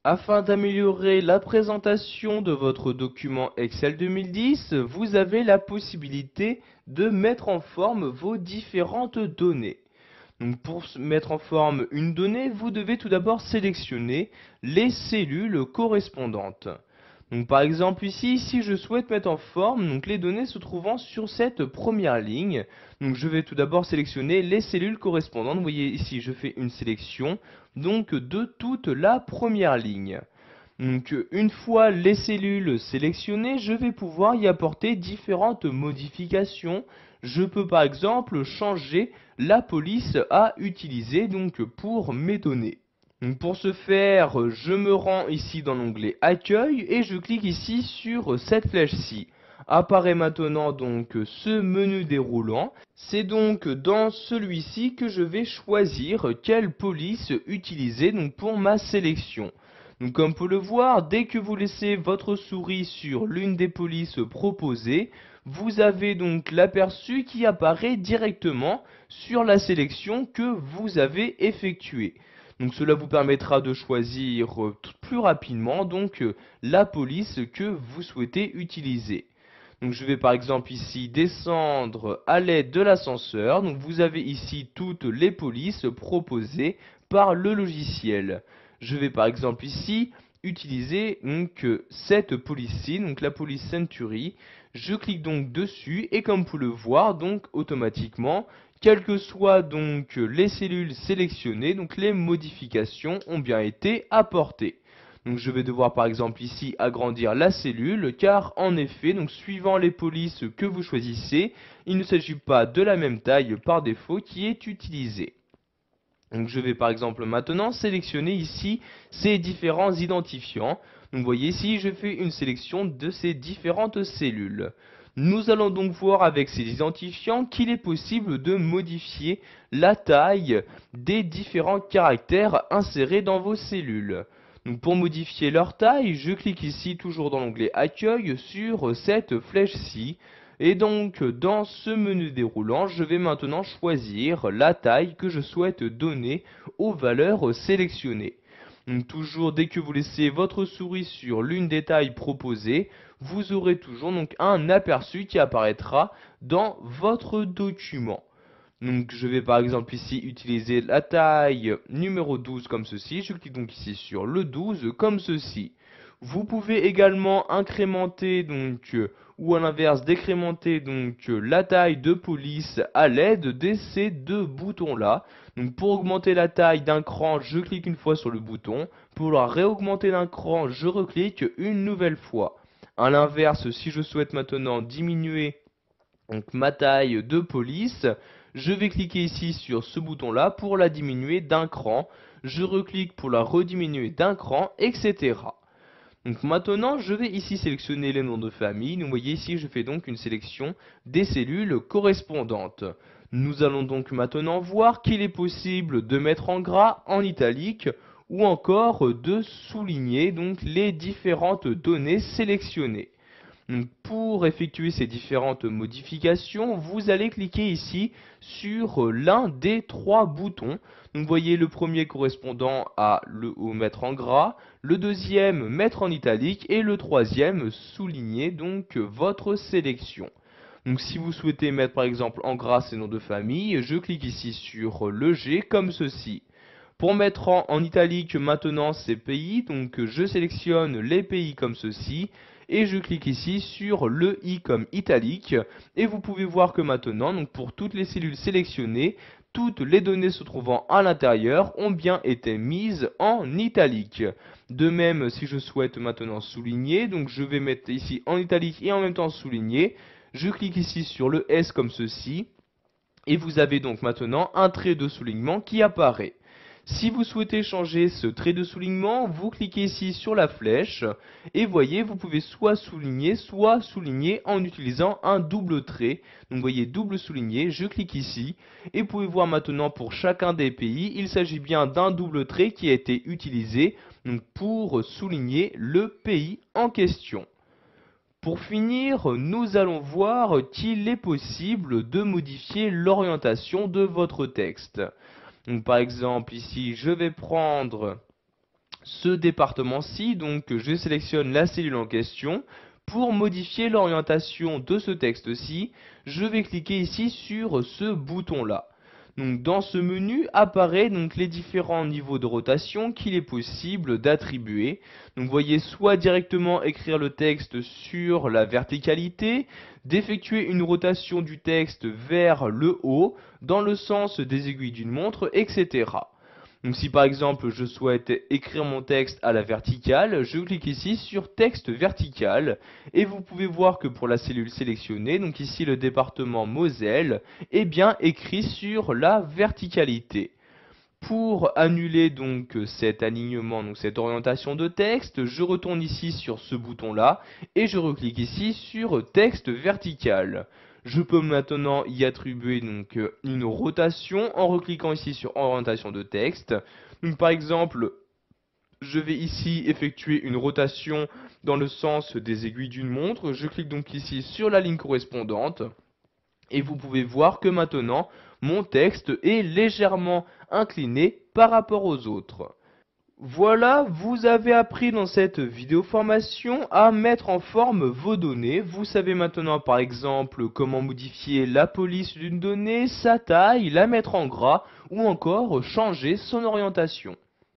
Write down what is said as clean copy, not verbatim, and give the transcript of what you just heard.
Afin d'améliorer la présentation de votre document Excel 2010, vous avez la possibilité de mettre en forme vos différentes données. Donc pour mettre en forme une donnée, vous devez tout d'abord sélectionner les cellules correspondantes. Donc par exemple ici, si je souhaite mettre en forme donc les données se trouvant sur cette première ligne, donc je vais tout d'abord sélectionner les cellules correspondantes. Vous voyez ici, je fais une sélection donc de toute la première ligne. Donc une fois les cellules sélectionnées, je vais pouvoir y apporter différentes modifications. Je peux par exemple changer la police à utiliser donc pour mes données. Donc pour ce faire, je me rends ici dans l'onglet Accueil et je clique ici sur cette flèche-ci. Apparaît maintenant donc ce menu déroulant. C'est donc dans celui-ci que je vais choisir quelle police utiliser donc pour ma sélection. Donc comme on peut le voir, dès que vous laissez votre souris sur l'une des polices proposées, vous avez donc l'aperçu qui apparaît directement sur la sélection que vous avez effectuée. Donc cela vous permettra de choisir plus rapidement donc la police que vous souhaitez utiliser. Donc je vais par exemple ici descendre à l'aide de l'ascenseur. Donc vous avez ici toutes les polices proposées par le logiciel. Je vais par exemple ici utiliser donc cette police-ci, donc la police Century. Je clique donc dessus et comme vous pouvez le voir, donc automatiquement, quelles que soient donc les cellules sélectionnées, donc les modifications ont bien été apportées. Donc je vais devoir par exemple ici agrandir la cellule car en effet, donc suivant les polices que vous choisissez, il ne s'agit pas de la même taille par défaut qui est utilisée. Donc je vais par exemple maintenant sélectionner ici ces différents identifiants. Donc vous voyez ici, je fais une sélection de ces différentes cellules. Nous allons donc voir avec ces identifiants qu'il est possible de modifier la taille des différents caractères insérés dans vos cellules. Donc pour modifier leur taille, je clique ici toujours dans l'onglet Accueil sur cette flèche-ci. Et donc, dans ce menu déroulant, je vais maintenant choisir la taille que je souhaite donner aux valeurs sélectionnées. Donc, toujours dès que vous laissez votre souris sur l'une des tailles proposées, vous aurez toujours donc un aperçu qui apparaîtra dans votre document. Donc je vais par exemple ici utiliser la taille numéro 12 comme ceci. Je clique donc ici sur le 12 comme ceci. Vous pouvez également incrémenter donc ou à l'inverse décrémenter donc la taille de police à l'aide de ces deux boutons là. Donc pour augmenter la taille d'un cran, je clique une fois sur le bouton. Pour la réaugmenter d'un cran, je reclique une nouvelle fois. À l'inverse, si je souhaite maintenant diminuer donc ma taille de police, je vais cliquer ici sur ce bouton là pour la diminuer d'un cran, je reclique pour la rediminuer d'un cran, etc. Donc maintenant je vais ici sélectionner les noms de famille. Vous voyez ici je fais donc une sélection des cellules correspondantes. Nous allons donc maintenant voir qu'il est possible de mettre en gras, en italique ou encore de souligner donc les différentes données sélectionnées. Donc, pour effectuer ces différentes modifications, vous allez cliquer ici sur l'un des trois boutons. Donc, vous voyez le premier correspondant au mettre en gras, le deuxième mettre en italique et le troisième souligner donc votre sélection. Donc si vous souhaitez mettre par exemple en gras ces noms de famille, je clique ici sur le G comme ceci. Pour mettre en italique maintenant ces pays, donc je sélectionne les pays comme ceci et je clique ici sur le I comme italique et vous pouvez voir que maintenant, donc pour toutes les cellules sélectionnées, toutes les données se trouvant à l'intérieur ont bien été mises en italique. De même, si je souhaite maintenant souligner, donc je vais mettre ici en italique et en même temps souligner, je clique ici sur le S comme ceci et vous avez donc maintenant un trait de soulignement qui apparaît. Si vous souhaitez changer ce trait de soulignement, vous cliquez ici sur la flèche et voyez, vous pouvez soit souligner en utilisant un double trait. Donc vous voyez double souligné, je clique ici et vous pouvez voir maintenant pour chacun des pays, il s'agit bien d'un double trait qui a été utilisé donc, pour souligner le pays en question. Pour finir, nous allons voir qu'il est possible de modifier l'orientation de votre texte. Donc par exemple ici je vais prendre ce département-ci, donc je sélectionne la cellule en question. Pour modifier l'orientation de ce texte-ci, je vais cliquer ici sur ce bouton-là. Donc dans ce menu apparaît donc les différents niveaux de rotation qu'il est possible d'attribuer. Donc vous voyez soit directement écrire le texte sur la verticalité, d'effectuer une rotation du texte vers le haut dans le sens des aiguilles d'une montre, etc. Donc si par exemple je souhaite écrire mon texte à la verticale, je clique ici sur texte vertical et vous pouvez voir que pour la cellule sélectionnée, donc ici le département Moselle, est bien écrit sur la verticalité. Pour annuler donc cet alignement, donc cette orientation de texte, je retourne ici sur ce bouton-là et je reclique ici sur texte vertical. Je peux maintenant y attribuer donc une rotation en recliquant ici sur orientation de texte. Donc par exemple, je vais ici effectuer une rotation dans le sens des aiguilles d'une montre. Je clique donc ici sur la ligne correspondante. Et vous pouvez voir que maintenant, mon texte est légèrement incliné par rapport aux autres. Voilà, vous avez appris dans cette vidéo formation à mettre en forme vos données. Vous savez maintenant par exemple comment modifier la police d'une donnée, sa taille, la mettre en gras ou encore changer son orientation.